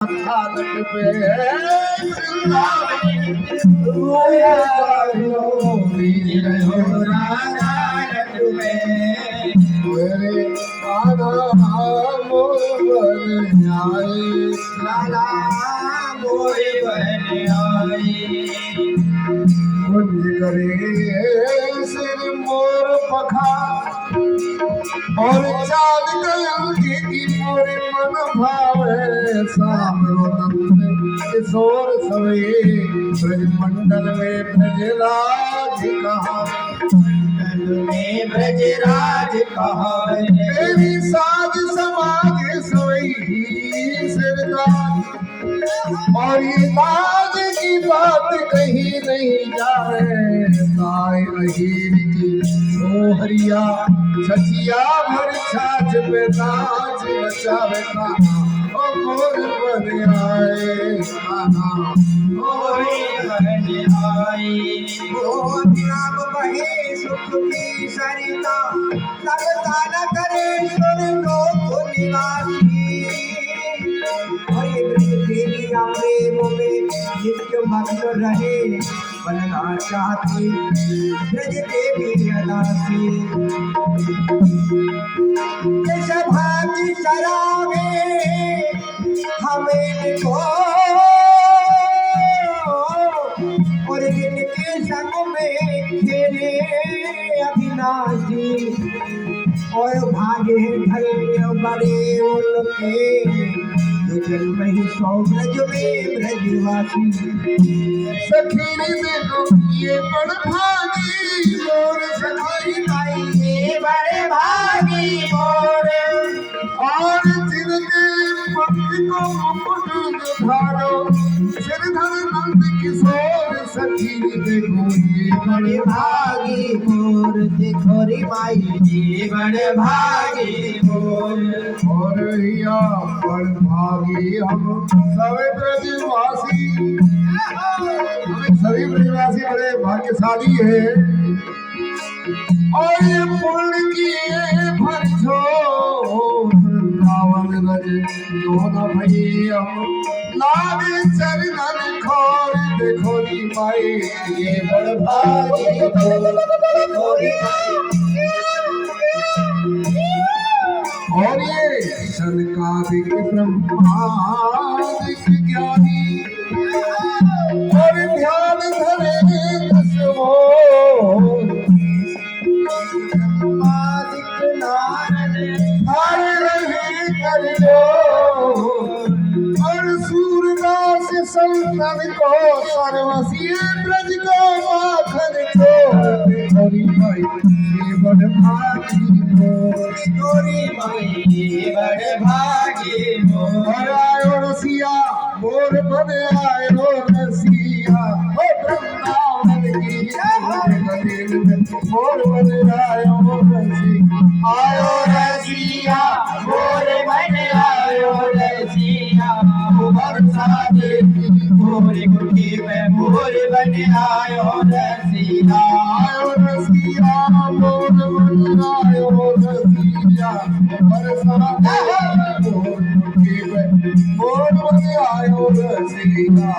हालत पे रोया वीर हो राजत में मेरे आना मोर बन आए लाला मोर बन आए कुंज करे सिर मोर पखा और चाँद गंगे की मोरे मन भावे सामरो नंद किशोर सवे ब्रज मंडल में ब्रजराज कहा ब्रजराज कहा तेरी साज समाज सोई सिरदार और ये लाज की बात कहीं नहीं जाए ताए अहीर की सोहरिया सचिया भर छाछ पे नाच नचावे काना ओ मोर बन आए काना मोरे बन आए ओ नाम बहे सुख की सरिता लगता न करे सुर लोक निवासी और ये देविया प्रेम में नित्य मग्न रहे बनना चाहती ब्रज देवी अदासी भागी सरागे हमें को और जिनके संग में खेले अविनाशी और भागे धन्य बड़े उनके जन्म ही सौ ब्रज में ब्रजवासी सखी देखो ये बड़ भागी मोर सखी भाई ये बड़े भागी मोर और जिनके पंख को मुकुट धारो सिरधर नंद किशोर सखी देखो ये बड़े भागी मोर देखो रे माई ये बड़े भागी मोर और या बड़ भागी हम सभी ब्रजवासी सभी ब्रजवासी बड़े भाग्यशाली है और ये पुण्य की भर छो वृंदावन रज जो न भई हम लागे चरणन खोर देखो री माई ये बड़ भागी देखो री और ये सनकादिक ब्रह्मादिक ज्ञानी और ध्यान धरे दसवो ब्रह्मादिक नारद हर रहे कर लो और सूरदास संतन को सर्वसीय ब्रज को माखन को हरि भाई ये बड़ भागी गोरी भाई बड़ भागी मोर आयो रसिया मोर बन आयो रसिया ओ वृंदावन की गलील में मोर बन आयो रसिया मोर बन आयो रसिया बरसात की मोर कुटी में मोर बन आयो रसिया मोर बन आयो रसिया बरसात मोर कुटी में मोर बन आयो रसिया